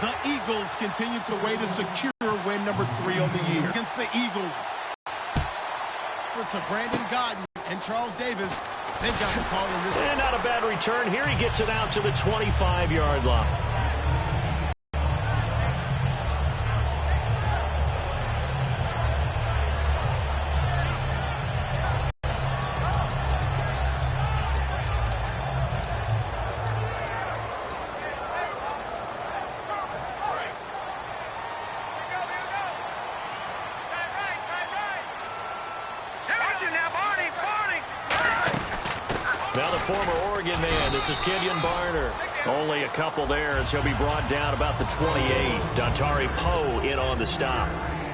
The Eagles continue to wait a secure win number 3 on the year against the Eagles. To Brandon Godden and Charles Davis. They've got the call in this. And not a bad return. Here he gets it out to the 25-yard line. Now the former Oregon man, this is Kenyon Barner. Only a couple there as he'll be brought down about the 28. Dontari Poe in on the stop.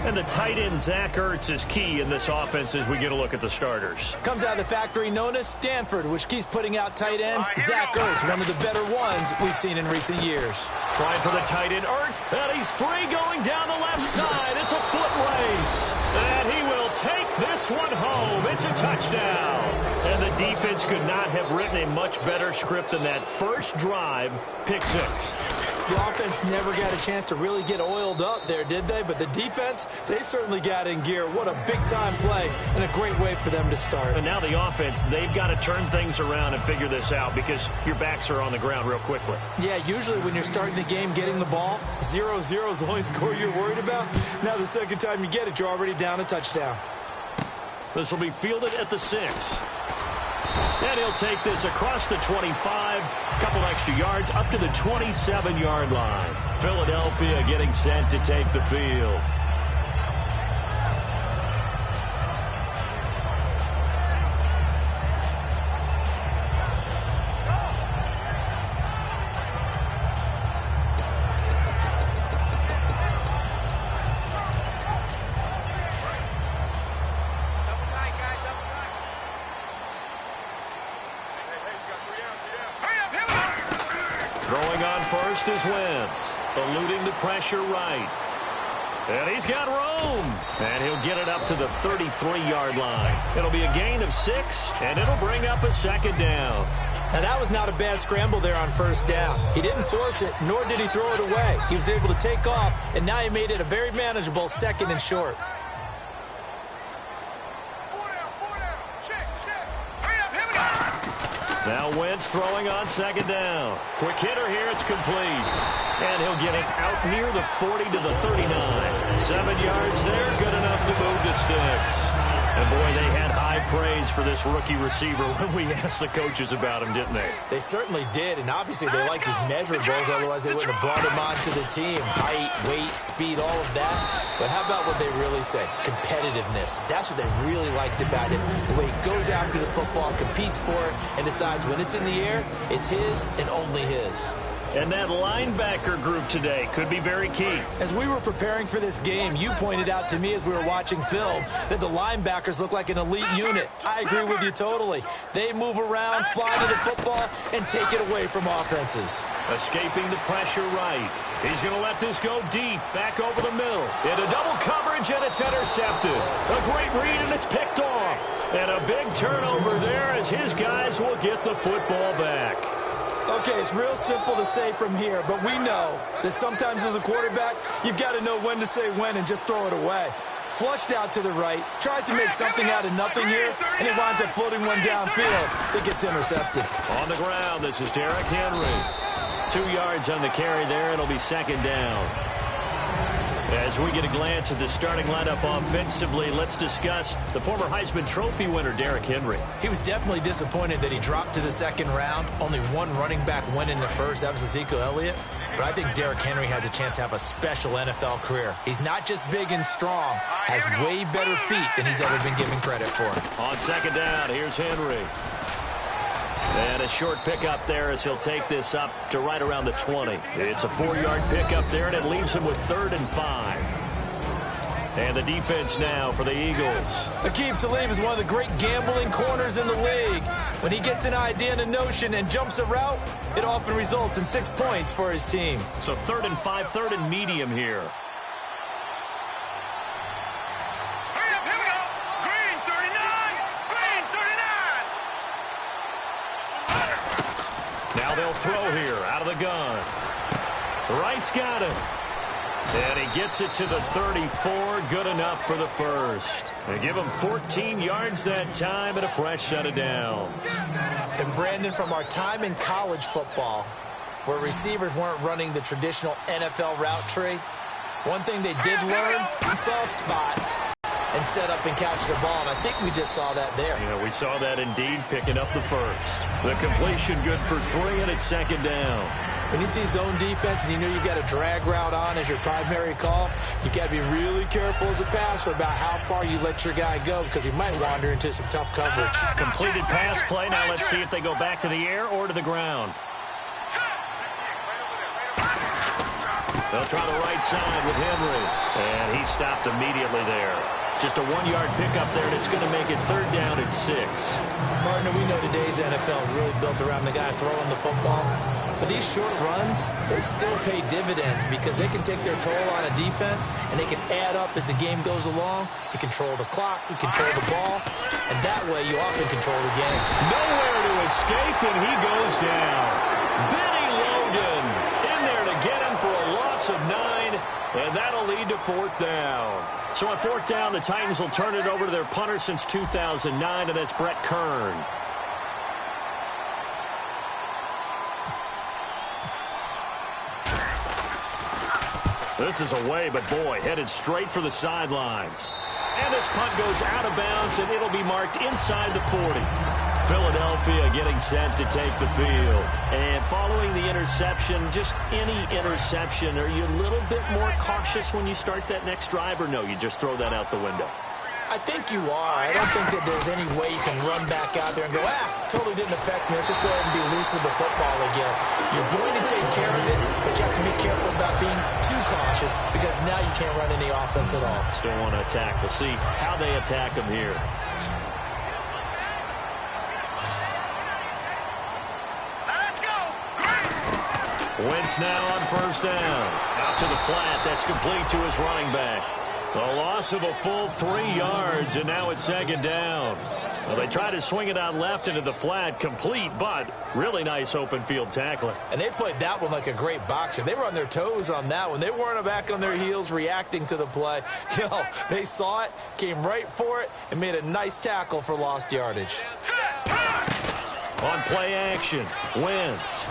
And the tight end, Zach Ertz, is key in this offense as we get a look at the starters. Comes out of the factory known as Stanford, which keeps putting out tight ends. Zach Ertz, one of the better ones we've seen in recent years. Trying for the tight end, Ertz, and he's free going down the left side. It's a foot race. And he will take this one home. It's a touchdown. And the defense could not have written a much better script than that first drive, pick 6. The offense never got a chance to really get oiled up there, did they? But the defense, they certainly got in gear. What a big-time play and a great way for them to start. And now the offense, they've got to turn things around and figure this out because your backs are on the ground real quickly. Yeah, usually when you're starting the game getting the ball, 0-0 is the only score you're worried about. Now the second time you get it, you're already down a touchdown. This will be fielded at the 6. And he'll take this across the 25, a couple extra yards up to the 27-yard line. Philadelphia getting set to take the field. Throwing on first is Wentz, eluding the pressure right. And he's got room. And he'll get it up to the 33-yard line. It'll be a gain of 6, and it'll bring up a second down. Now, that was not a bad scramble there on first down. He didn't force it, nor did he throw it away. He was able to take off, and now he made it a very manageable 2nd and short. Now Wentz throwing on 2nd down. Quick hitter here, it's complete. And he'll get it out near the 40 to the 39. 7 yards there, good enough to move the sticks. And boy, they had high praise for this rookie receiver when we asked the coaches about him, didn't they? They certainly did, and obviously they liked his measurables, otherwise they wouldn't have brought him onto the team. Height, weight, speed, all of that. But how about what they really said? Competitiveness. That's what they really liked about him. The way he goes after the football, competes for it, and decides when it's in the air, it's his and only his. And that linebacker group today could be very key. As we were preparing for this game, you pointed out to me as we were watching film that the linebackers look like an elite unit. I agree with you totally. They move around, fly to the football, and take it away from offenses. Escaping the pressure right. He's going to let this go deep, back over the middle. Into double coverage, and it's intercepted. A great read, and it's picked off. And a big turnover there as his guys will get the football back. Okay, it's real simple to say from here, but we know that sometimes as a quarterback, you've got to know when to say when and just throw it away. Flushed out to the right, tries to make something out of nothing here, and he winds up floating one downfield that gets intercepted. On the ground, this is Derrick Henry. 2 yards on the carry there, it'll be 2nd down. As we get a glance at the starting lineup offensively, let's discuss the former Heisman Trophy winner, Derrick Henry. He was definitely disappointed that he dropped to the 2nd round. Only one running back went in the first. That was Ezekiel Elliott. But I think Derrick Henry has a chance to have a special NFL career. He's not just big and strong, has way better feet than he's ever been given credit for. On 2nd down, here's Henry. And a short pickup there as he'll take this up to right around the 20. It's a 4-yard pickup there, and it leaves him with 3rd and 5. And the defense now for the Eagles. Aqib Talib is one of the great gambling corners in the league. When he gets an idea and a notion and jumps a route, it often results in 6 points for his team. So 3rd and 5, 3rd and medium here. Now they'll throw here out of the gun. Wright's got it. And he gets it to the 34. Good enough for the first. They give him 14 yards that time and a fresh set of downs. And Brandon, from our time in college football, where receivers weren't running the traditional NFL route tree, one thing they did learn in soft spots and set up and catch the ball. And I think we just saw that there. Yeah, we saw that indeed, picking up the first. The completion good for 3, and it's second down. When you see zone defense and you know you've got a drag route on as your primary call, you got to be really careful as a passer about how far you let your guy go, because he might wander into some tough coverage. Completed pass play. Now let's see if they go back to the air or to the ground. They'll try the right side with Henry. And he stopped immediately there. Just a 1-yard pickup there, and it's going to make it third down and 6. Partner, we know today's NFL is really built around the guy throwing the football. But these short runs, they still pay dividends because they can take their toll on a defense, and they can add up as the game goes along. You control the clock, you control the ball, and that way you often control the game. Nowhere to escape, and he goes down. Benny Logan in there to get him for a loss of 9, and that'll lead to fourth down. So on fourth down, the Titans will turn it over to their punter since 2009, and that's Brett Kern. This is away, but boy, headed straight for the sidelines. And this punt goes out of bounds, and it'll be marked inside the 40. Philadelphia getting set to take the field. And following the interception, just any interception, are you a little bit more cautious when you start that next drive, or no, you just throw that out the window? I think you are. I don't think that there's any way you can run back out there and go, totally didn't affect me. Let's just go ahead and be loose with the football again. You're going to take care of it, but you have to be careful about being too cautious because now you can't run any offense at all. Still want to attack. We'll see how they attack them here. Let's go. Wentz now on first down. Out to the flat. That's complete to his running back. A loss of a full 3 yards, and now it's second down. Well, they try to swing it out left into the flat, complete, but really nice open field tackling. And they played that one like a great boxer. They were on their toes on that one. They weren't back on their heels reacting to the play. No, they saw it, came right for it, and made a nice tackle for lost yardage. On play action, Wentz.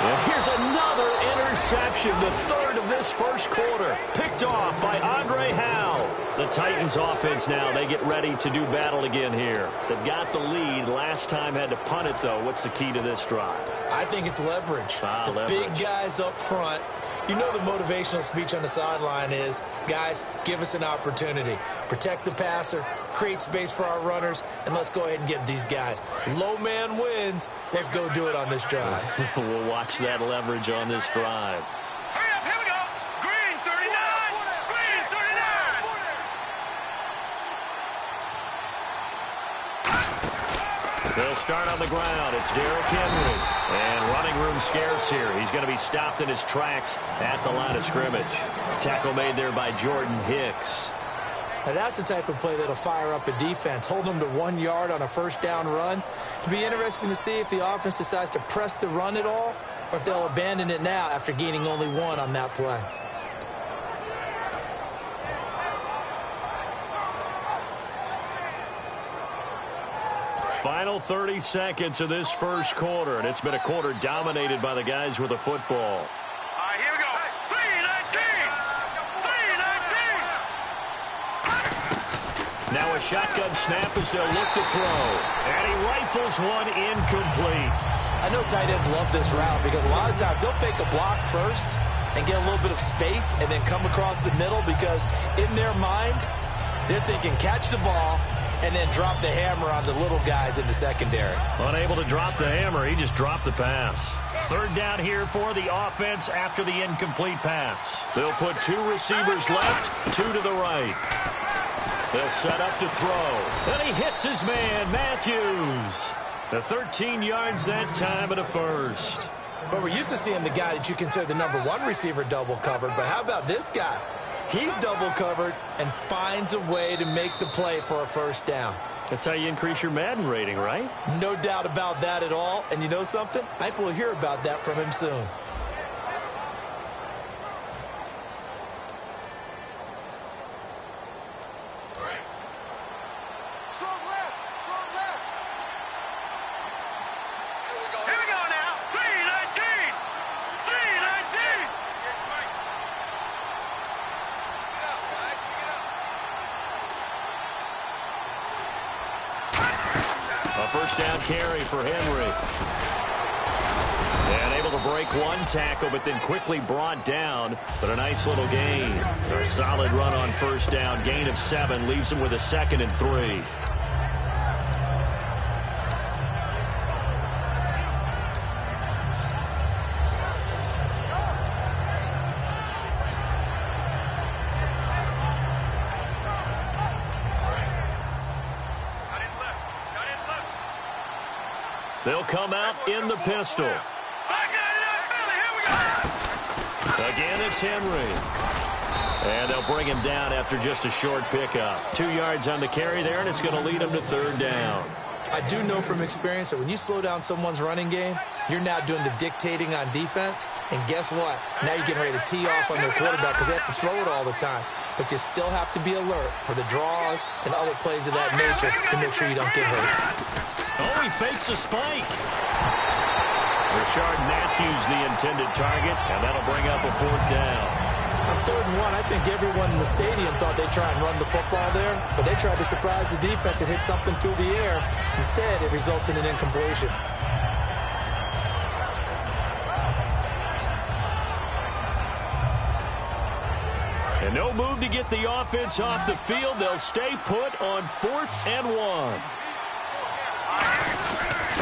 And here's another interception, the third of this first quarter. Picked off by Andre Howe. The Titans offense now, they get ready to do battle again here. They've got the lead. Last time had to punt it, though. What's the key to this drive? I think it's leverage. Leverage. Big guys up front. You know the motivational speech on the sideline is, guys, give us an opportunity. Protect the passer, create space for our runners, and let's go ahead and get these guys. Low man wins. Let's go do it on this drive. We'll watch that leverage on this drive. Hurry up, here we go. Green 39. Green 39. They'll start on the ground. It's Derrick Henry. And running room scarce here. He's going to be stopped in his tracks at the line of scrimmage. Tackle made there by Jordan Hicks. Now that's the type of play that'll fire up a defense. Hold them to 1 yard on a first down run. It'll be interesting to see if the offense decides to press the run at all, or if they'll abandon it now after gaining only 1 on that play. Final 30 seconds of this first quarter, and it's been a quarter dominated by the guys with the football. All right, here we go. 3-19. 3-19. Now a shotgun snap as they'll look to throw. And he rifles one incomplete. I know tight ends love this route because a lot of times they'll fake a block first and get a little bit of space and then come across the middle because in their mind, they're thinking catch the ball and then drop the hammer on the little guys in the secondary. Unable to drop the hammer, he just dropped the pass. Third down here for the offense after the incomplete pass. They'll put 2 receivers left, 2 to the right. They'll set up to throw. And he hits his man, Matthews. The 13 yards that time at a first. But we're used to seeing the guy that you consider the number 1 receiver double covered. But how about this guy? He's double covered and finds a way to make the play for a first down. That's how you increase your Madden rating, right? No doubt about that at all. And you know something? I think we'll hear about that from him soon. A first down carry for Henry. And able to break one tackle, but then quickly brought down. But a nice little gain. A solid run on first down. Gain of 7 leaves him with a 2nd and 3. They'll come out in the pistol. Again, it's Henry. And they'll bring him down after just a short pickup. 2 yards on the carry there, and it's going to lead him to 3rd down. I do know from experience that when you slow down someone's running game, you're now doing the dictating on defense. And guess what? Now you're getting ready to tee off on their quarterback because they have to throw it all the time. But you still have to be alert for the draws and other plays of that nature to make sure you don't get hurt. Oh, he fakes a spike. Rashard Matthews the intended target, and that'll bring up a 4th down. On 3rd and 1, I think everyone in the stadium thought they'd try and run the football there, but they tried to surprise the defense and hit something through the air. Instead, it results in an incompletion. And no move to get the offense off the field. They'll stay put on 4th and 1.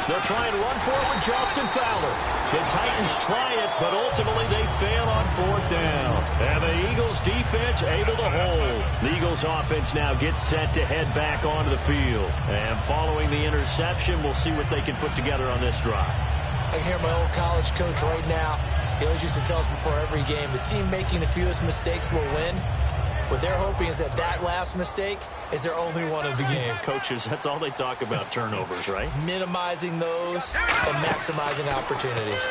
They'll try and run for it with Justin Fowler. The Titans try it, but ultimately they fail on 4th down. And the Eagles defense able to hold. The Eagles offense now gets set to head back onto the field. And following the interception, we'll see what they can put together on this drive. I can hear my old college coach right now. He always used to tell us before every game, the team making the fewest mistakes will win. What they're hoping is that last mistake is their only one of the game. Coaches, that's all they talk about, turnovers, right? Minimizing those and maximizing opportunities.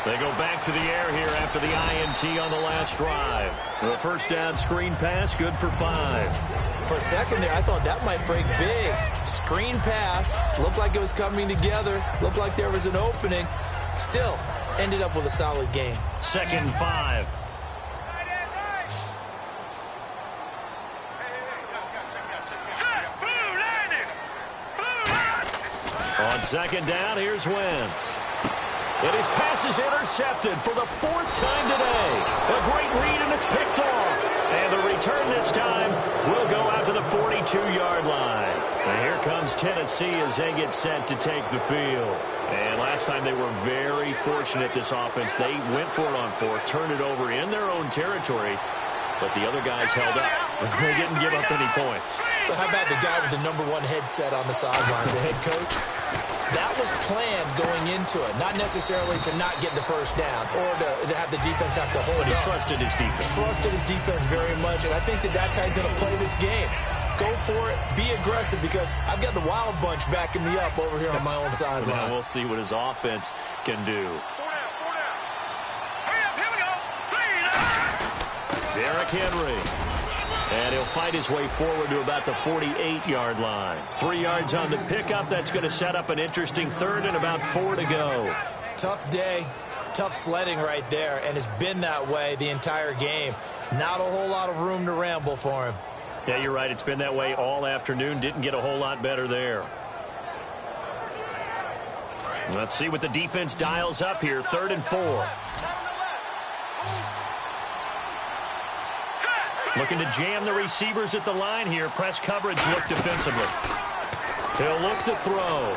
They go back to the air here after the INT on the last drive. The first down screen pass, good for 5. For a second there, I thought that might break big. Screen pass, looked like it was coming together, looked like there was an opening. Still, ended up with a solid game. 2nd and 5. On 2nd down, here's Wentz. And his pass is intercepted for the 4th time today. A great read, and it's picked off. And the return this time will go out to the 42-yard line. And here comes Tennessee as they get set to take the field. And last time they were very fortunate, this offense. They went for it on 4th, turned it over in their own territory. But the other guys held up. They didn't give up any points. So how about the guy with the #1 headset on the sidelines, the head coach? That was planned going into it, not necessarily to not get the first down or to have the defense have to hold But he up. trusted his defense. Trusted his defense very much, and I think that's how he's going to play this game. Go for it, be aggressive, because I've got the Wild Bunch backing me up over here on my own sideline. Now we'll see what his offense can do. Derrick Henry. And he'll fight his way forward to about the 48-yard line. 3 yards on the pickup. That's going to set up an interesting 3rd and about 4 to go. Tough day, tough sledding right there, and it's been that way the entire game. Not a whole lot of room to ramble for him. Yeah, you're right. It's been that way all afternoon. Didn't get a whole lot better there. Let's see what the defense dials up here. 3rd and 4. Looking to jam the receivers at the line here. Press coverage look defensively. He'll look to throw.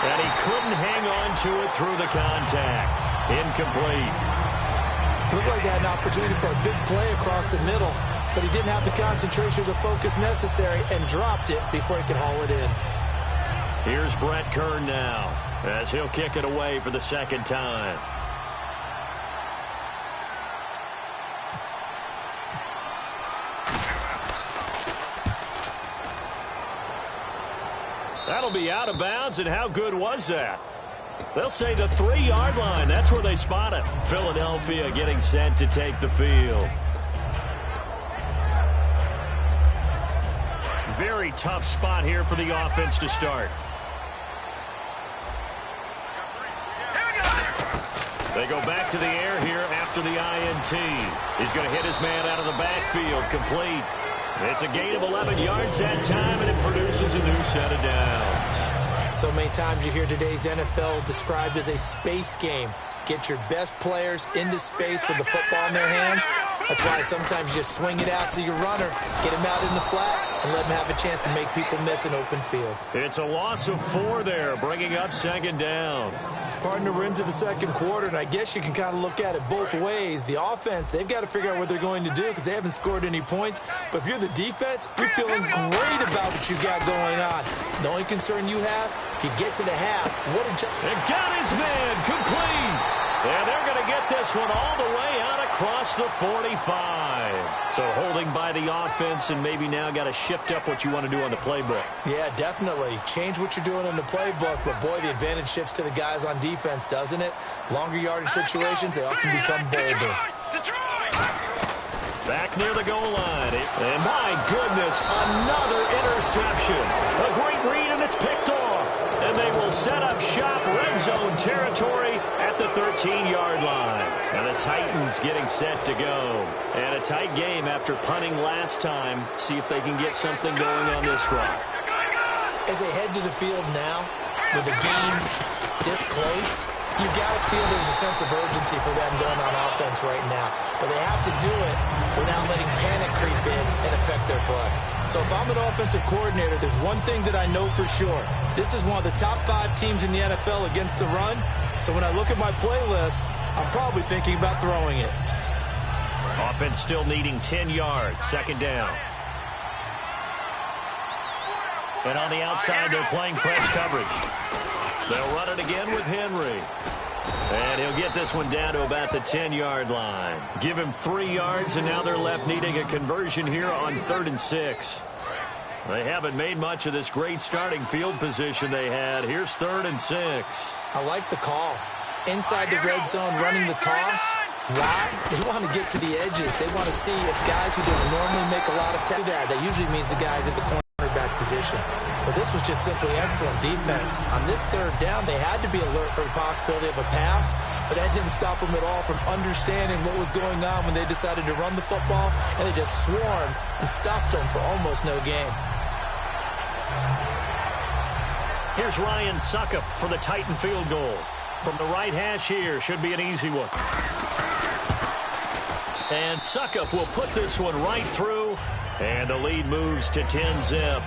And he couldn't hang on to it through the contact. Incomplete. Looked like he had an opportunity for a big play across the middle, but he didn't have the concentration or the focus necessary and dropped it before he could haul it in. Here's Brett Kern now as he'll kick it away for the 2nd time. That'll be out of bounds, and how good was that? They'll say the 3-yard line. That's where they spot it. Philadelphia getting set to take the field. Very tough spot here for the offense to start. They go back to the air here after the INT. He's going to hit his man out of the backfield, complete. It's a gain of 11 yards that time, and it produces a new set of downs. So many times you hear today's NFL described as a space game. Get your best players into space with the football in their hands. That's why sometimes you just swing it out to your runner, get him out in the flat, and let him have a chance to make people miss an open field. It's a loss of 4 there, bringing up second down. Partner, we're into the second quarter, and I guess you can kind of look at it both ways. The offense, they've got to figure out what they're going to do because they haven't scored any points. But if you're the defense, you're feeling great about what you got going on. The only concern you have, if you get to the half, what a job. And got his man complete. And they're going to get this one all the way out across the 45. So holding by the offense, and maybe now got to shift up what you want to do on the playbook. Yeah, definitely. Change what you're doing in the playbook, but boy, the advantage shifts to the guys on defense, doesn't it? Longer yardage situations, they often become bolder. Back near the goal line. And my goodness, another interception. A great read, and it's picked off. And they will set up shop, red zone territory at the 13-yard line. And the Titans getting set to go. And a tight game after punting last time. See if they can get something going on this drive. As they head to the field now, with the game this close, you got to feel there's a sense of urgency for them going on offense right now. But they have to do it without letting panic creep in and affect their play. So if I'm an offensive coordinator, there's one thing that I know for sure. This is one of the top 5 teams in the NFL against the run. So when I look at my playlist, I'm probably thinking about throwing it. Offense still needing 10 yards, second down. And on the outside, they're playing press coverage. They'll run it again with Henry. And he'll get this one down to about the 10-yard line. Give him 3 yards, and now they're left needing a conversion here on 3rd and 6. They haven't made much of this great starting field position they had. Here's 3rd and 6. I like the call. Inside the red zone, running the toss. Why? They want to get to the edges. They want to see if guys who don't normally make a lot of do that. That usually means the guys at the cornerback position. But this was just simply excellent defense. On this 3rd down, they had to be alert for the possibility of a pass, but that didn't stop them at all from understanding what was going on when they decided to run the football, and they just swarmed and stopped them for almost no gain. Here's Ryan Suckup for the Titan field goal. From the right hash here, should be an easy one. And Suckup will put this one right through, and the lead moves to 10-zip.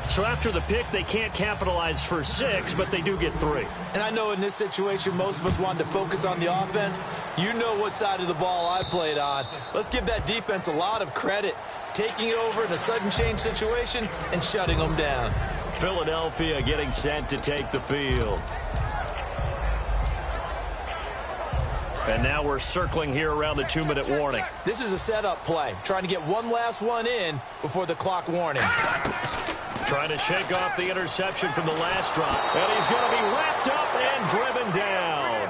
So after the pick, they can't capitalize for 6, but they do get 3. And I know in this situation, most of us wanted to focus on the offense. You know what side of the ball I played on. Let's give that defense a lot of credit, taking over in a sudden change situation and shutting them down. Philadelphia getting set to take the field. And now we're circling here around the 2-minute warning. This is a setup play, trying to get one last one in before the clock warning. Trying to shake off the interception from the last drop. And he's going to be wrapped up and driven down.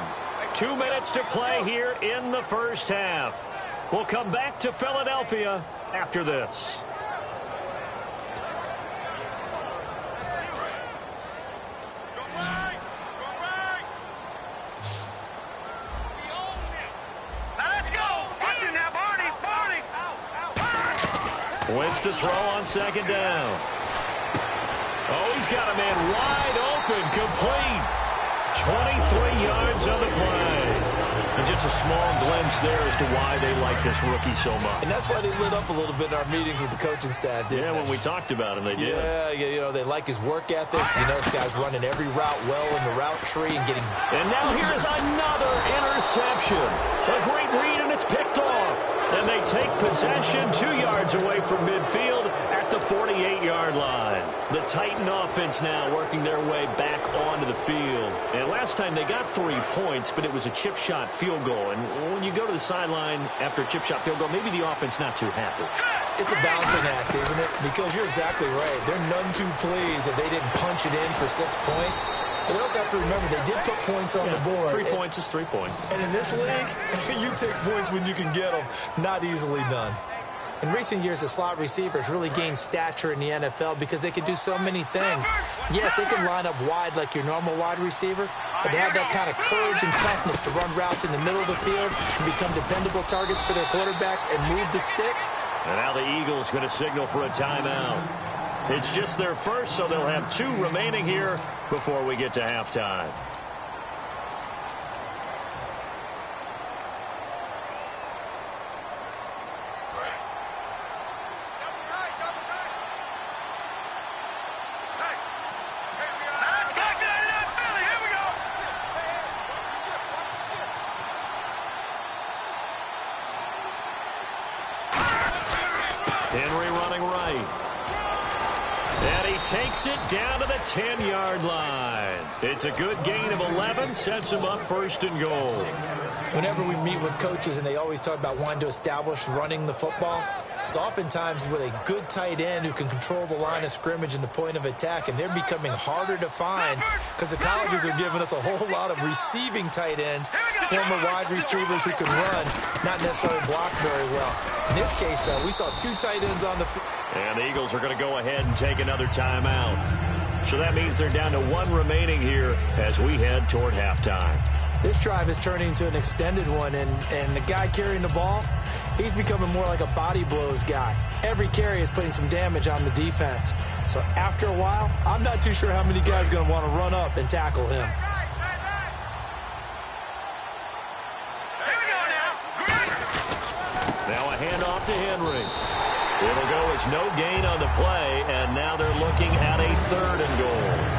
2 minutes to play here in the first half. We'll come back to Philadelphia after this. Wentz to throw on second down. Oh, he's got a man wide open, complete. 23 yards on the play. And just a small glimpse there as to why they like this rookie so much. And that's why they lit up a little bit in our meetings with the coaching staff, didn't they? When we talked about him, they did. Yeah, you know, they like his work ethic. You know, this guy's running every route well in the route tree and getting... And now here's another interception. A great read, and it's picked off. And they take possession 2 yards away from midfield at the 48-yard line. The Titan offense now working their way back onto the field. And last time they got 3 points, but it was a chip shot field goal. And when you go to the sideline after a chip shot field goal, maybe the offense not too happy. It's a balancing act, isn't it? Because you're exactly right. They're none too pleased that they didn't punch it in for 6 points. But they also have to remember they did put points on the board. 3 points is 3 points. And in this league, you take points when you can get them. Not easily done. In recent years, the slot receivers really gained stature in the NFL because they can do so many things. Yes, they can line up wide like your normal wide receiver, but they have that kind of courage and toughness to run routes in the middle of the field and become dependable targets for their quarterbacks and move the sticks. And now the Eagles going to signal for a timeout. It's just their first, so they'll have 2 remaining here before we get to halftime. Henry running right. And he takes it down to the 10-yard line. It's a good gain of 11, sets him up 1st and goal. Whenever we meet with coaches and they always talk about wanting to establish running the football, it's oftentimes with a good tight end who can control the line of scrimmage and the point of attack, and they're becoming harder to find because the colleges are giving us a whole lot of receiving tight ends, former wide receivers who can run, not necessarily block very well. In this case, though, we saw 2 tight ends on the field. And the Eagles are going to go ahead and take another timeout. So that means they're down to 1 remaining here as we head toward halftime. This drive is turning into an extended one, and the guy carrying the ball, he's becoming more like a body blows guy. Every carry is putting some damage on the defense. So after a while, I'm not too sure how many guys are going to want to run up and tackle him. Now a handoff to Henry. It'll go as no gain on the play, and now they're looking at a 3rd and goal.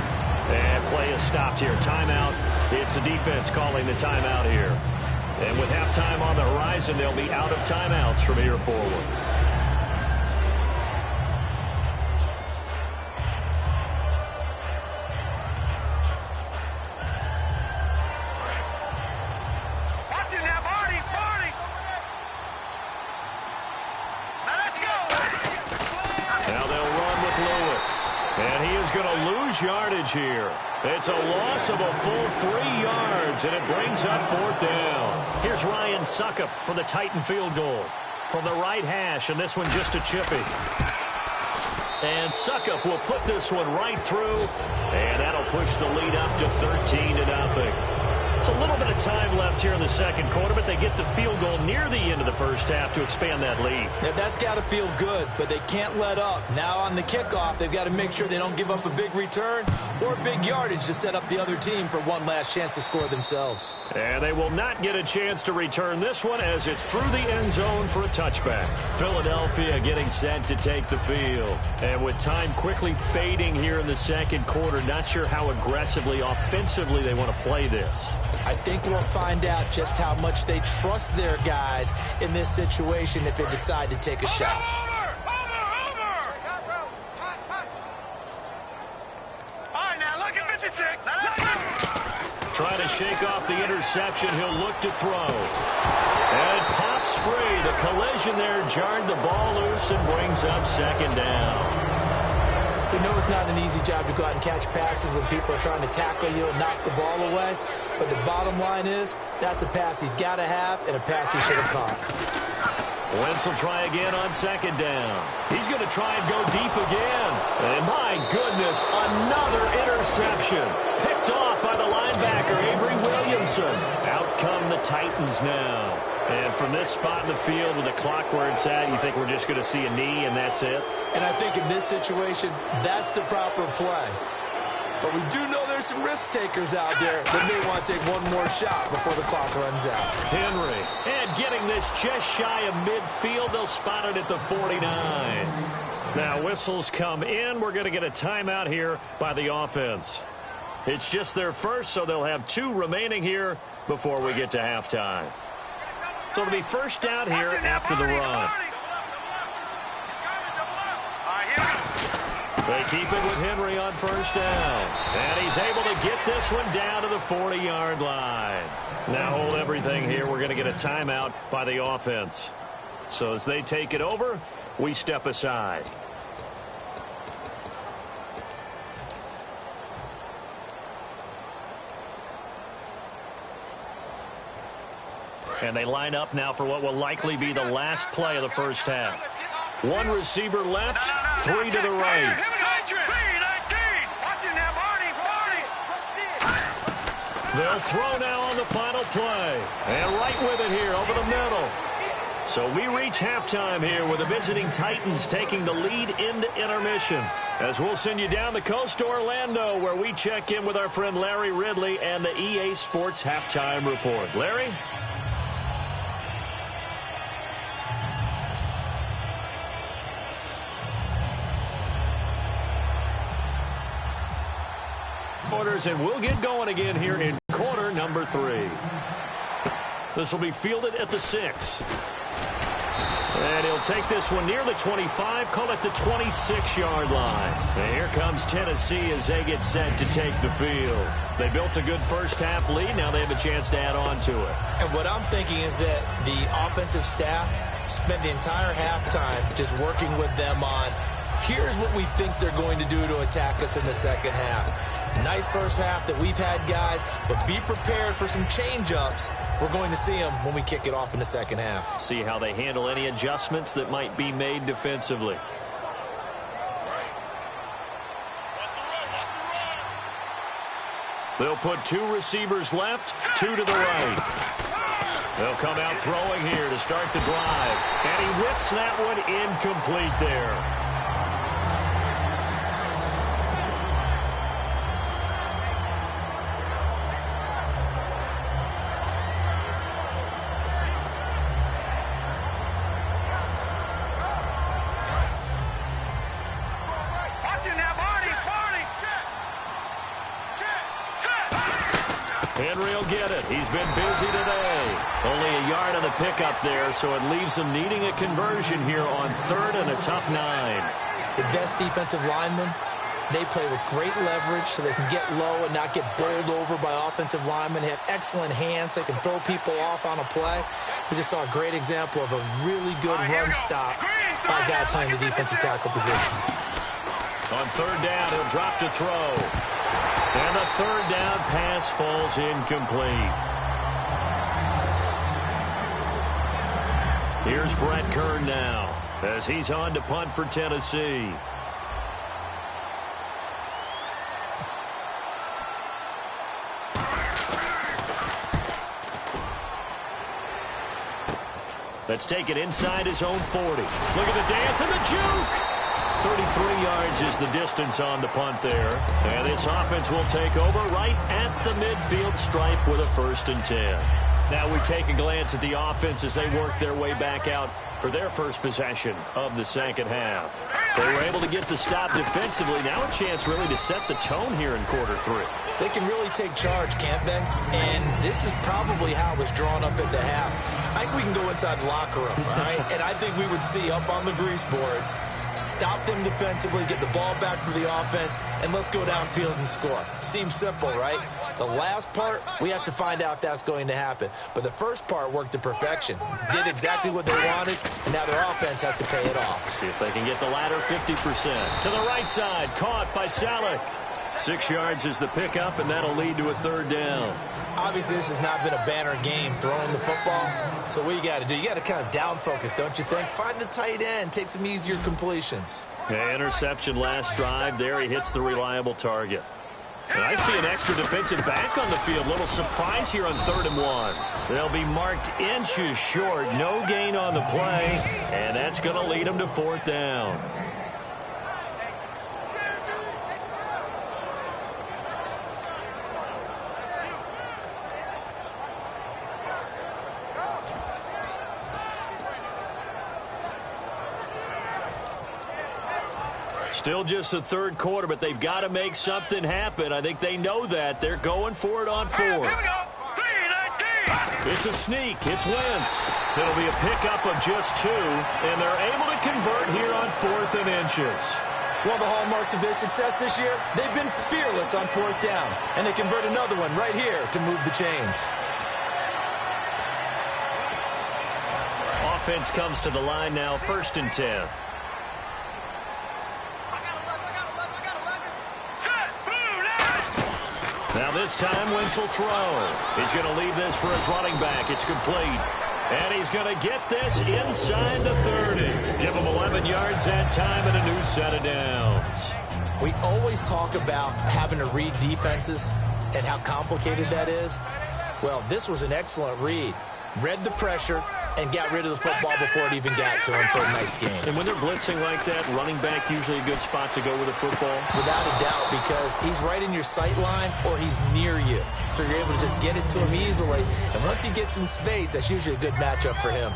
And play is stopped here. Timeout. It's the defense calling the timeout here. And with halftime on the horizon, they'll be out of timeouts from here forward. Yardage here. It's a loss of a full 3 yards, and it brings up 4th down. Here's Ryan Suckup for the Titan field goal from the right hash, and this one just a chippy. And Suckup will put this one right through, and that'll push the lead up to 13-0. It's a little bit of time left here in the 2nd quarter, but they get the field goal near the end of the 1st half to expand that lead. Now, that's got to feel good, but they can't let up. Now on the kickoff, they've got to make sure they don't give up a big return or big yardage to set up the other team for one last chance to score themselves. And they will not get a chance to return this one as it's through the end zone for a touchback. Philadelphia getting set to take the field. And with time quickly fading here in the 2nd quarter, not sure how aggressively, offensively they want to play this. I think we'll find out just how much they trust their guys in this situation if they decide to take a shot. All right, now look at 56. Trying to shake off the interception. He'll look to throw. And it pops free. The collision there jarred the ball loose and brings up 2nd down. We know it's not an easy job to go out and catch passes when people are trying to tackle you and knock the ball away. But the bottom line is, that's a pass he's got to have and a pass he should have caught. Wentz will try again on 2nd down. He's going to try and go deep again. And my goodness, another interception. Picked off by the linebacker, Avery Williamson. Out come the Titans now. And from this spot in the field with the clock where it's at, you think we're just going to see a knee and that's it? And I think in this situation, that's the proper play. But we do know there's some risk takers out there that may want to take one more shot before the clock runs out. Henry, and getting this just shy of midfield. They'll spot it at the 49. Now whistles come in. We're going to get a timeout here by the offense. It's just their first, so they'll have 2 remaining here before we get to halftime. So it'll be 1st down here after the run. They keep it with Henry on 1st down. And he's able to get this one down to the 40-yard line. Now hold everything here. We're going to get a timeout by the offense. So as they take it over, we step aside. And they line up now for what will likely be the last play of the 1st half. 1 receiver left, 3 to the right. They'll throw now on the final play. And right with it here over the middle. So we reach halftime here with the visiting Titans taking the lead into intermission. As we'll send you down the coast to Orlando, where we check in with our friend Larry Ridley and the EA Sports Halftime Report. Larry? And we'll get going again here in quarter number 3. This will be fielded at the 6. And he'll take this one near the 25, call it the 26-yard line. And here comes Tennessee as they get set to take the field. They built a good first-half lead. Now they have a chance to add on to it. And what I'm thinking is that the offensive staff spent the entire halftime just working with them on, here's what we think they're going to do to attack us in the second half. Nice first half that we've had, guys, but be prepared for some change-ups. We're going to see them when we kick it off in the second half. See how they handle any adjustments that might be made defensively. They'll put 2 receivers left, 2 to the right. They'll come out throwing here to start the drive. And he whips that one incomplete there. Henry will get it. He's been busy today. Only a yard on the pickup there, so it leaves him needing a conversion here on 3rd and a tough 9. The best defensive linemen, they play with great leverage so they can get low and not get bowled over by offensive linemen. They have excellent hands. They can throw people off on a play. We just saw a great example of a really good run stop by a guy playing the defensive tackle position. On 3rd down, he'll drop to throw. And the 3rd down pass falls incomplete. Here's Brett Kern now as he's on to punt for Tennessee. Let's take it inside his own 40. Look at the dance and the juke. 33 yards is the distance on the punt there. And this offense will take over right at the midfield stripe with a 1st and 10. Now we take a glance at the offense as they work their way back out for their first possession of the second half. They were able to get the stop defensively. Now a chance really to set the tone here in quarter 3. They can really take charge, can't they? And this is probably how it was drawn up at the half. I think we can go inside the locker room, all right? And I think we would see up on the grease boards, stop them defensively, get the ball back for the offense, and let's go downfield and score. Seems simple, right? The last part, we have to find out if that's going to happen. But the first part worked to perfection. Did exactly what they wanted, and now their offense has to pay it off. See if they can get the latter 50%. To the right side, caught by Salek. 6 yards is the pickup, and that'll lead to a 3rd down. Obviously, this has not been a banner game throwing the football. So what you got to do, you got to kind of down focus, don't you think? Find the tight end, take some easier completions. Yeah, interception last drive. There he hits the reliable target. And I see an extra defensive back on the field. Little surprise here on 3rd and 1. They'll be marked inches short. No gain on the play. And that's going to lead them to 4th down. Still just the 3rd quarter, but they've got to make something happen. I think they know that. They're going for it on 4th. It's a sneak. It's Wentz. It'll be a pickup of just 2, and they're able to convert here on 4th and inches. One of the hallmarks of their success this year, they've been fearless on 4th down, and they convert another one right here to move the chains. Offense comes to the line now, 1st and 10. Now this time, Wentz will throw. He's going to leave this for his running back. It's complete. And he's going to get this inside the 30. Give him 11 yards that time and a new set of downs. We always talk about having to read defenses and how complicated that is. Well, this was an excellent read. Read the pressure, and got rid of the football before it even got to him for a nice gain. And when they're blitzing like that, running back usually a good spot to go with the football? Without a doubt, because he's right in your sight line or he's near you. So you're able to just get it to him easily. And once he gets in space, that's usually a good matchup for him.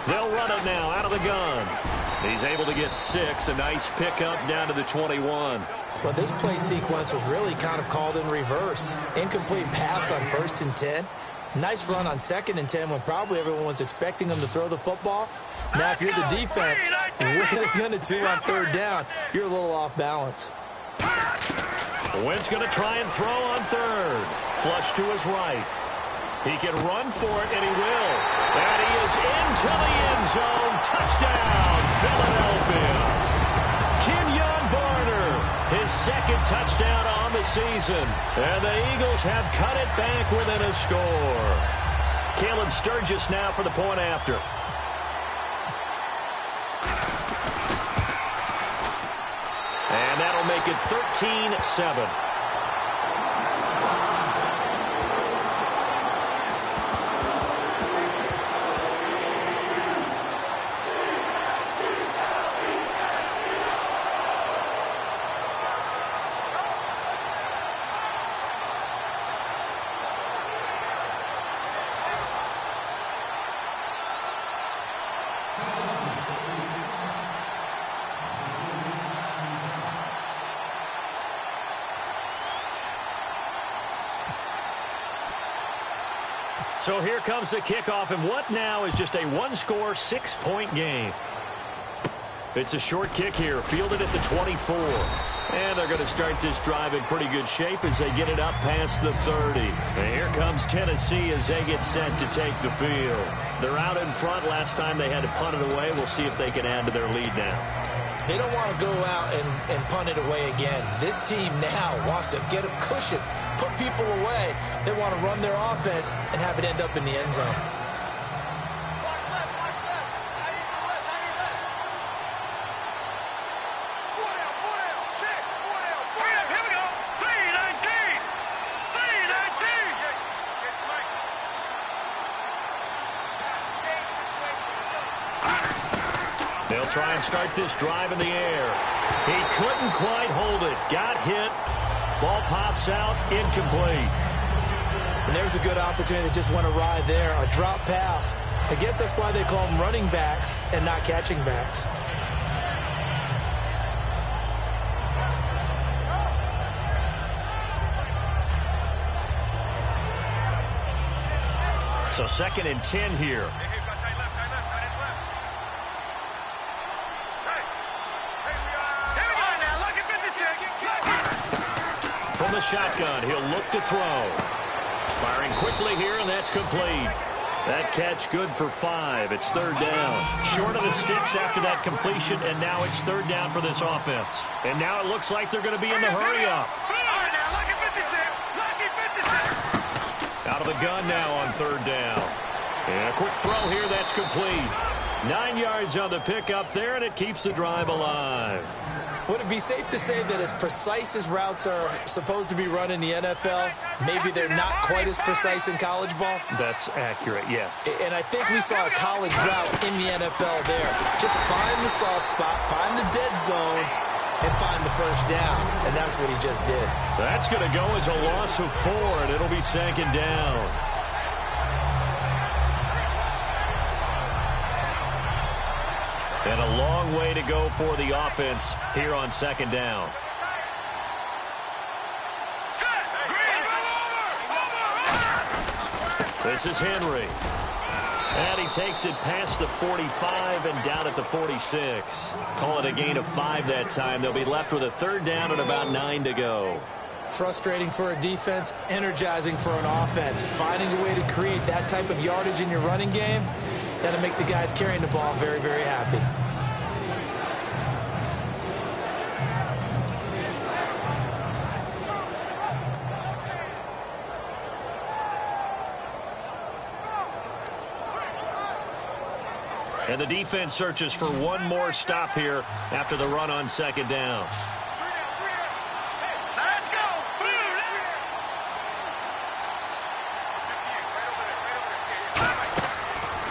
They'll run it now out of the gun. He's able to get 6. A nice pickup down to the 21. Well, this play sequence was really kind of called in reverse. Incomplete pass on 1st and 10. Nice run on 2nd and 10 when probably everyone was expecting him to throw the football. Now, if you're the defense, what are they going to do on 3rd down? You're a little off balance. Wentz going to try and throw on 3rd. Flush to his right. He can run for it, and he will. And he is into the end zone. Touchdown, Philadelphia. Kenyon Barner, his 2nd touchdown on the season. And the Eagles have cut it back within a score. Caleb Sturgis now for the point after. And that'll make it 13-7. So here comes the kickoff, and what now is just a one-score, 6-point game. It's a short kick here, fielded at the 24. And they're going to start this drive in pretty good shape as they get it up past the 30. And here comes Tennessee as they get set to take the field. They're out in front. Last time they had to punt it away. We'll see if they can add to their lead now. They don't want to go out and punt it away again. This team now wants to get a cushion, put people away. They want to run their offense and have it end up in the end zone. They'll try and start this drive in the air. He couldn't quite hold it. Got hit. Ball pops out. Incomplete. And there's a good opportunity to just want to ride there. A drop pass. I guess that's why they call them running backs and not catching backs. So 2nd and 10 here. From the shotgun, he'll look to throw. Firing quickly here, and that's complete. That catch good for 5. It's 3rd down. Short of the sticks after that completion, and now it's 3rd down for this offense. And now it looks like they're going to be in the hurry-up. Out of the gun now on 3rd down. And a quick throw here, that's complete. 9 yards on the pickup there, and it keeps the drive alive. Would it be safe to say that as precise as routes are supposed to be run in the NFL, maybe they're not quite as precise in college ball? That's accurate, yeah. And I think we saw a college route in the NFL there. Just find the soft spot, find the dead zone, and find the 1st down. And that's what he just did. That's going to go as a loss of 4, and it'll be 2nd down. And a long way to go for the offense here on 2nd down. This is Henry. And he takes it past the 45 and down at the 46. Call it a gain of 5 that time. They'll be left with a 3rd down and about 9 to go. Frustrating for a defense, energizing for an offense. Finding a way to create that type of yardage in your running game, that'll make the guys carrying the ball very, very happy. And the defense searches for one more stop here after the run on 2nd down.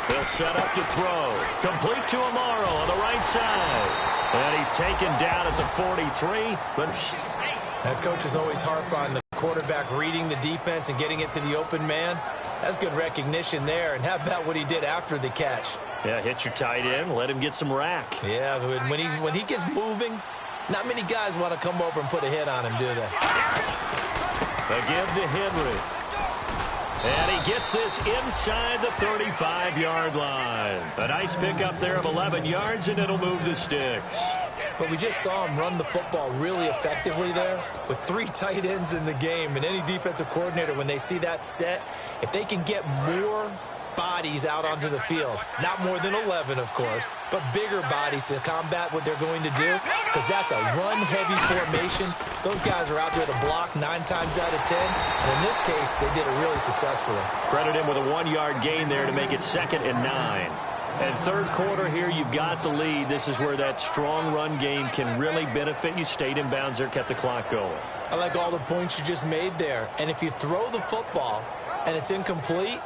They'll set up to throw. Complete to Amaro on the right side. And he's taken down at the 43. But that coach is always harp on the quarterback reading the defense and getting it to the open man. That's good recognition there. And how about what he did after the catch? Yeah, hit your tight end. Let him get some rack. Yeah, when he gets moving, not many guys want to come over and put a hit on him, do they? A give to Henry. And he gets this inside the 35-yard line. A nice pickup there of 11 yards, and it'll move the sticks. But we just saw him run the football really effectively there with 3 tight ends in the game. And any defensive coordinator, when they see that set, if they can get more bodies out onto the field, not more than 11, of course, but bigger bodies to combat what they're going to do, because that's a run-heavy formation. Those guys are out there to block 9 times out of 10, and in this case, they did it really successfully. Credit him with a 1-yard gain there to make it 2nd and 9. And third quarter here, you've got the lead. This is where that strong run game can really benefit you. Stayed in bounds there, kept the clock going. I like all the points you just made there. And if you throw the football and it's incomplete,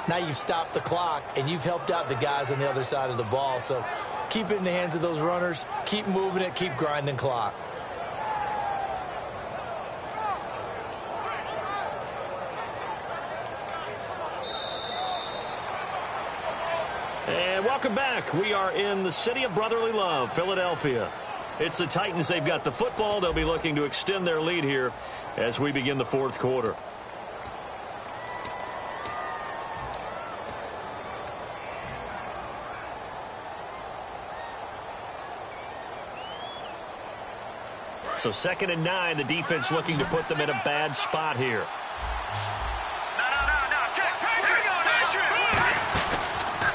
now you've stopped the clock and you've helped out the guys on the other side of the ball. So keep it in the hands of those runners. Keep moving it. Keep grinding clock. And welcome back. We are in the city of brotherly love, Philadelphia. It's the Titans. They've got the football. They'll be looking to extend their lead here as we begin the fourth quarter. So 2nd and 9, the defense looking to put them in a bad spot here.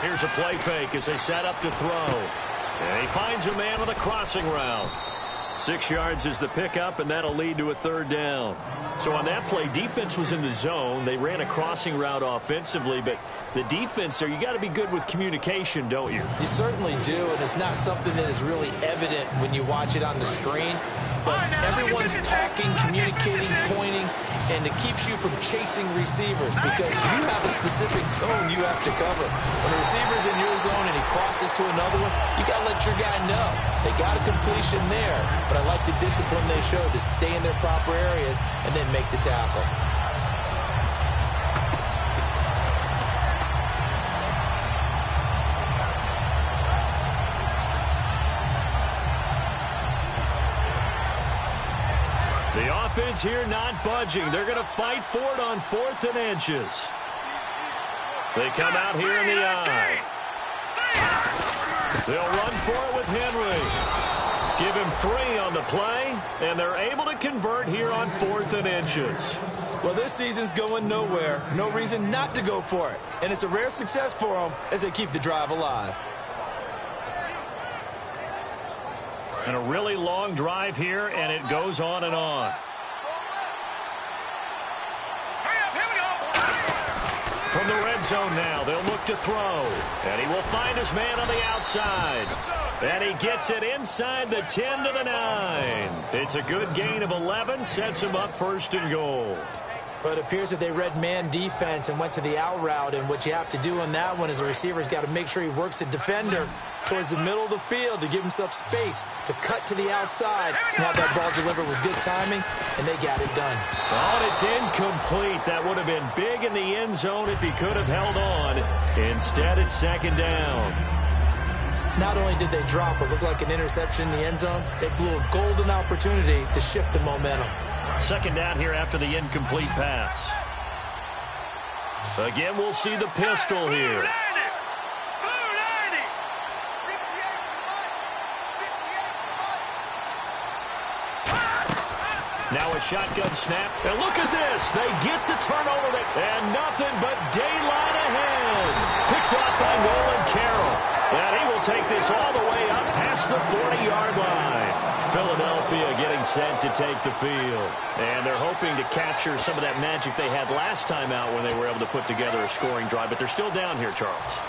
Here's a play fake as they set up to throw. And he finds a man on the crossing route. 6 yards is the pickup, and that'll lead to a 3rd down. So on that play, defense was in the zone. They ran a crossing route offensively, but the defense there, you got to be good with communication, don't you? You certainly do, and it's not something that is really evident when you watch it on the screen. But everyone's talking, communicating, pointing, and it keeps you from chasing receivers because you have a specific zone you have to cover. When the receiver's in your zone and he crosses to another one, you got to let your guy know. They got a completion there, but I like the discipline they showed to stay in their proper areas and then make the tackle. The offense here not budging. They're going to fight for it on 4th and inches. They come out here in the eye. They'll run for it with Henry. Give him 3 on the play, and they're able to convert here on 4th and inches. Well, this season's going nowhere. No reason not to go for it. And it's a rare success for them as they keep the drive alive. And a really long drive here, and it goes on and on. From the red zone now, they'll look to throw. And he will find his man on the outside. And he gets it inside the 10 to the 9. It's a good gain of 11, sets him up 1st and goal. But it appears that they read man defense and went to the out route. And what you have to do on that one is the receiver's got to make sure he works the defender towards the middle of the field to give himself space to cut to the outside and have that ball delivered with good timing, and they got it done. Oh, and it's incomplete. That would have been big in the end zone if he could have held on. Instead, it's 2nd down. Not only did they drop what looked like an interception in the end zone, they blew a golden opportunity to shift the momentum. 2nd down here after the incomplete pass. Again, we'll see the pistol here. Now a shotgun snap. And look at this. They get the turnover. And nothing but daylight ahead. Picked off by Nolan Carroll. And he will take this all the way up past the 40-yard line. Philadelphia getting set to take the field. And they're hoping to capture some of that magic they had last time out when they were able to put together a scoring drive. But they're still down here, Charles.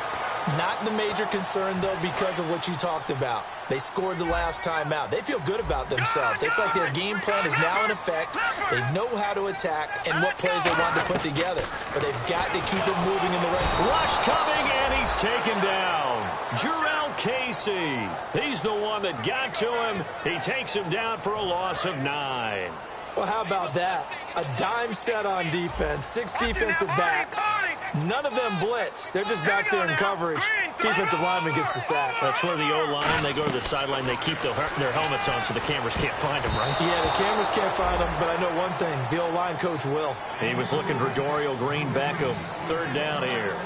Not the major concern, though, because of what you talked about. They scored the last time out. They feel good about themselves. They feel like their game plan is now in effect. They know how to attack and what plays they want to put together. But they've got to keep it moving in the right direction. Rush coming, and he's taken down. Jarrell Casey. He's the one that got to him. He takes him down for a loss of 9. Well, how about that? A dime set on defense, 6 defensive backs. None of them blitz. They're just back there in coverage. Defensive lineman gets the sack. That's where the O-line, they go to the sideline, they keep their helmets on so the cameras can't find them, right? Yeah, the cameras can't find them, but I know one thing. The O-line coach will. He was looking for Dorial Green-Beckham. 3rd down here.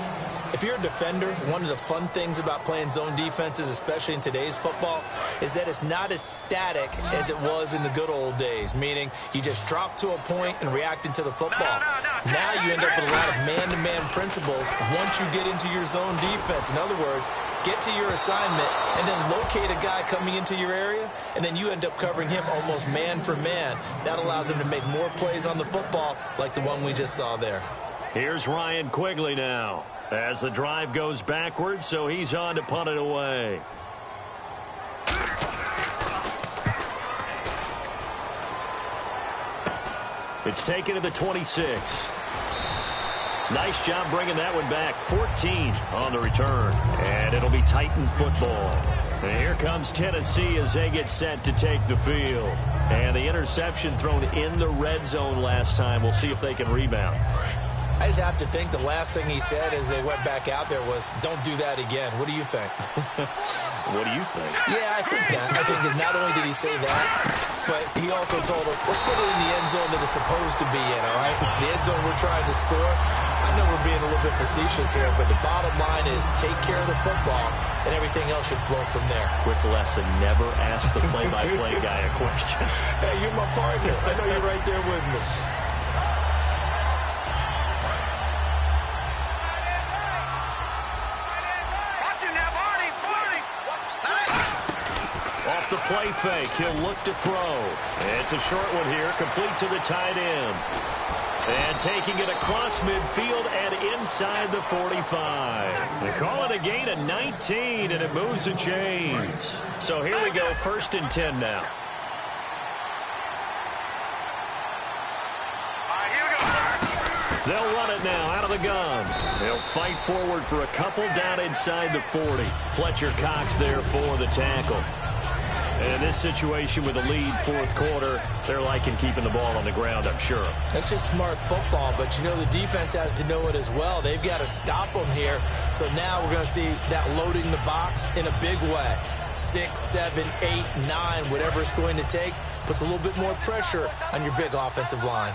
If you're a defender, one of the fun things about playing zone defenses, especially in today's football, is that it's not as static as it was in the good old days, meaning you just drop to a point and reacted to the football. Now you end up with a lot of man-to-man principles once you get into your zone defense. In other words, get to your assignment and then locate a guy coming into your area, and then you end up covering him almost man for man. That allows him to make more plays on the football like the one we just saw there. Here's Ryan Quigley now, as the drive goes backwards, so he's on to punt it away. It's taken to the 26. Nice job bringing that one back. 14 on the return, and it'll be Titan football. And here comes Tennessee as they get set to take the field. And the interception thrown in the red zone last time. We'll see if they can rebound. I just have to think the last thing he said as they went back out there was, don't do that again. What do you think? What do you think? Yeah, I think that. I think that not only did he say that, but he also told him, let's put it in the end zone that it's supposed to be in, all right? The end zone we're trying to score. I know we're being a little bit facetious here, but the bottom line is take care of the football, and everything else should flow from there. Quick lesson, never ask the play-by-play guy a question. Hey, you're my partner. I know you're right there with me. Off the play fake, he'll look to throw. It's a short one here, complete to the tight end. And taking it across midfield and inside the 45. They call it a gain of 19, and it moves the chains. So here we go, 1st and 10 now. They'll run it now out of the gun. They'll fight forward for a couple down inside the 40. Fletcher Cox there for the tackle. And in this situation with the lead 4th quarter, they're liking keeping the ball on the ground, I'm sure. That's just smart football, but you know the defense has to know it as well. They've got to stop them here. So now we're going to see that loading the box in a big way. 6, 7, 8, 9, whatever it's going to take, puts a little bit more pressure on your big offensive line.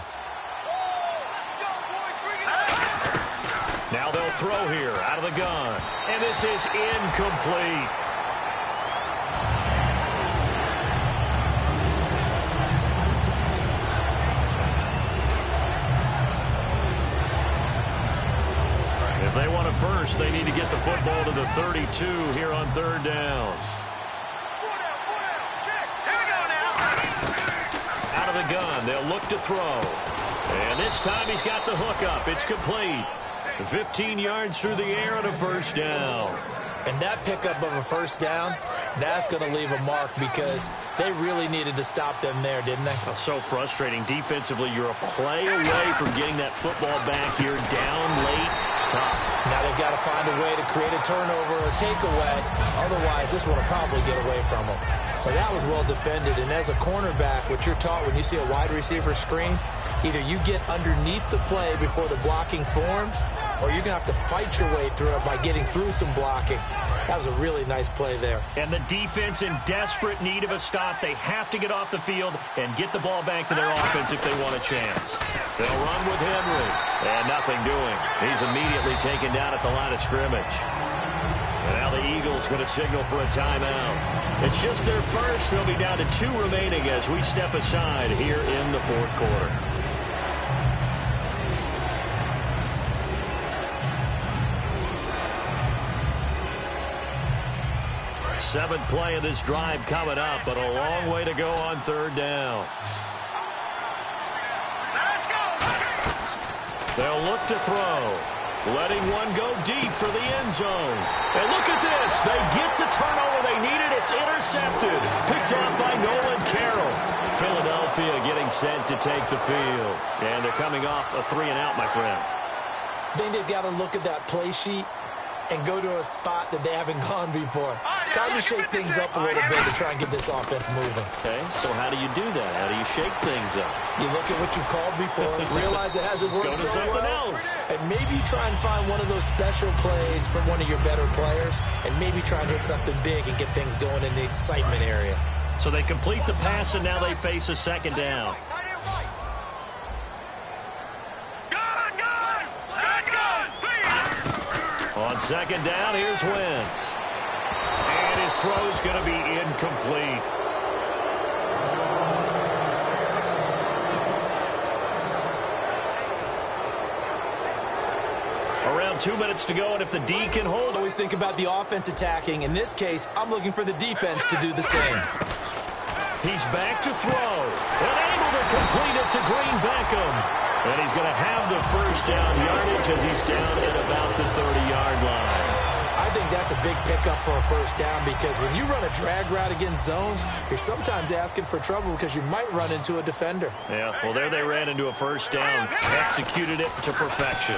Now they'll throw here out of the gun. And this is incomplete. If they want it first, they need to get the football to the 32 here on 3rd down. Out of the gun, they'll look to throw. And this time he's got the hook up. It's complete. 15 yards through the air and a 1st down. And that pickup of a 1st down, that's going to leave a mark because they really needed to stop them there, didn't they? Oh, so frustrating. Defensively, you're a play away from getting that football back here down late. Tough. Now they've got to find a way to create a turnover or takeaway. Otherwise, this one will probably get away from them. But that was well defended. And as a cornerback, what you're taught when you see a wide receiver screen, either you get underneath the play before the blocking forms, or you're going to have to fight your way through it by getting through some blocking. That was a really nice play there. And the defense in desperate need of a stop. They have to get off the field and get the ball back to their offense if they want a chance. They'll run with Henry. And nothing doing. He's immediately taken down at the line of scrimmage. And now the Eagles going to signal for a timeout. It's just their first. They'll be down to 2 remaining as we step aside here in the 4th quarter. 7th play of this drive coming up, but a long way to go on 3rd down. They'll look to throw. letting one go deep for the end zone. And look at this. They get the turnover they needed. It's intercepted. Picked off by Nolan Carroll. Philadelphia getting set to take the field. And they're coming off a 3-and-out, my friend. I think they've got to look at that play sheet and go to a spot that they haven't gone before. Time to shake things up a little bit to try and get this offense moving. Okay, so how do you do that? How do you shake things up? You look at what you've called before, realize it hasn't worked Go to so something well, else. and maybe try and find one of those special plays from one of your better players, and maybe try and hit something big and get things going in the excitement area. So they complete the pass, and now they face a second down. On second down, here's Wentz. And his throw's going to be incomplete. Around 2 minutes to go, and if the D can hold... Always think about the offense attacking. In this case, I'm looking for the defense to do the same. He's back to throw. And able to complete it to Green Beckham. And he's going to have the first down yardage as he's down at about the 30-yard line. I think that's a big pickup for a first down because when you run a drag route against zones, you're sometimes asking for trouble because you might run into a defender. Yeah, well, there they ran into a first down. Executed it to perfection.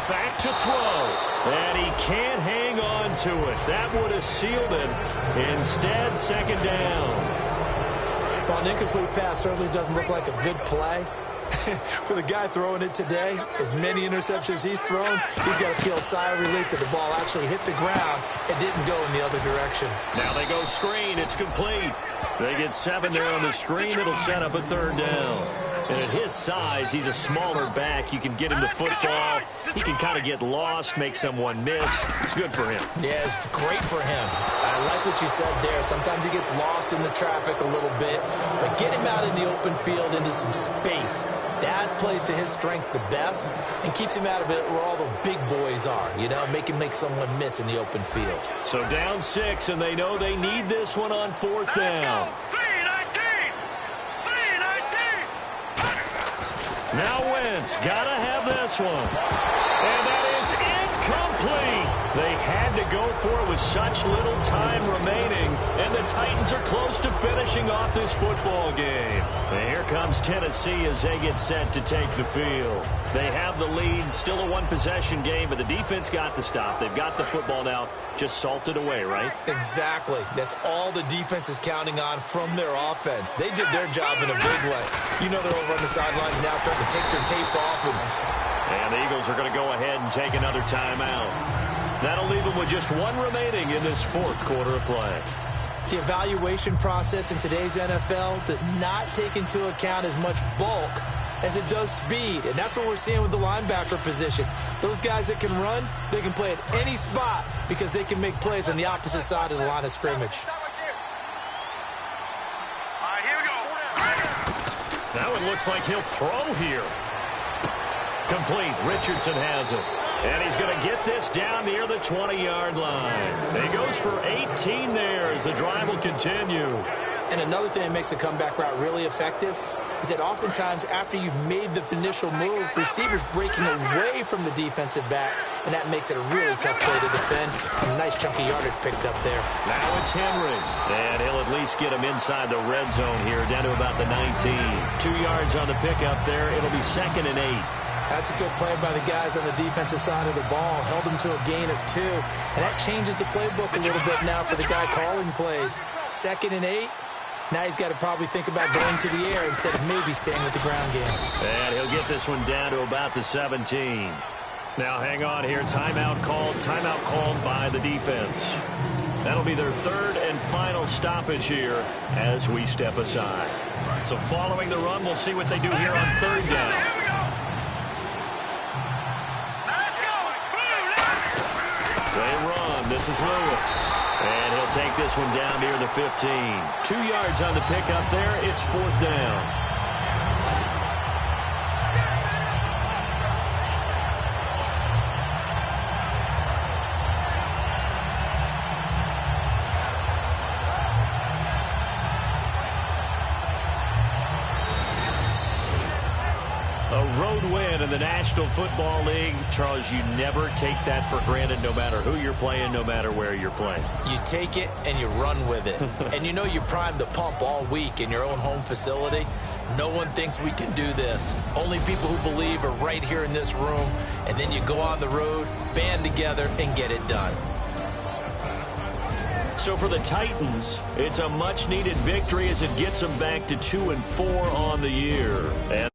Back to throw. And he can't hang on to it. That would have sealed it. Instead, second down. Well, an incomplete pass certainly doesn't look like a good play. For the guy throwing it today, as many interceptions he's thrown, he's got to feel a sigh of relief that the ball actually hit the ground and didn't go in the other direction. Now they go screen. It's complete. They get 7 there on the screen. It'll set up a third down. And at his size, he's a smaller back. You can get him the football. He can kind of get lost, make someone miss. It's good for him. Yeah, it's great for him. I like what you said there. Sometimes he gets lost in the traffic a little bit, but get him out in the open field into some space. That plays to his strengths the best and keeps him out of it where all the big boys are, you know, make someone miss in the open field. So down 6, and they know they need this one on fourth down. Now Wentz, gotta have this one. And that is incomplete. They had to go for it with such little time remaining, and the Titans are close to finishing off this football game. And here comes Tennessee as they get set to take the field. They have the lead, still a one-possession game, but the defense got to stop. They've got the football now, just salted away, right? Exactly. That's all the defense is counting on from their offense. They did their job in a big way. You know they're over on the sidelines now starting to take their tape off. And the Eagles are going to go ahead and take another timeout. That'll leave them with just one remaining in this fourth quarter of play. The evaluation process in today's NFL does not take into account as much bulk as it does speed, and that's what we're seeing with the linebacker position. Those guys that can run, they can play at any spot because they can make plays on the opposite side of the line of scrimmage. Now it looks like he'll throw here. Complete. Richardson has it. And he's going to get this down near the 20-yard line. He goes for 18 there as the drive will continue. And another thing that makes the comeback route really effective is that oftentimes after you've made the initial move, receivers breaking away from the defensive back, and that makes it a really tough play to defend. A nice chunky yardage picked up there. Now it's Henry, and he'll at least get him inside the red zone here, down to about the 19. 2 yards on the pickup there. It'll be 2nd and 8. That's a good play by the guys on the defensive side of the ball. Held him to a gain of 2. And that changes the playbook a little bit now for the guy calling plays. 2nd and 8. Now he's got to probably think about going to the air instead of maybe staying with the ground game. And he'll get this one down to about the 17. Now hang on here. Timeout called by the defense. That'll be their third and final stoppage here as we step aside. So following the run, we'll see what they do here on third down. They run. This is Lewis. And he'll take this one down near the 15. 2 yards on the pickup there. It's 4th down. A road win, and the National Football League, Charles, you never take that for granted no matter who you're playing, no matter where you're playing. You take it and you run with it. And you know you primed the pump all week in your own home facility. No one thinks we can do this. Only people who believe are right here in this room. And then you go on the road, band together, and get it done. So for the Titans, it's a much-needed victory as it gets them back to 2-4 on the year. And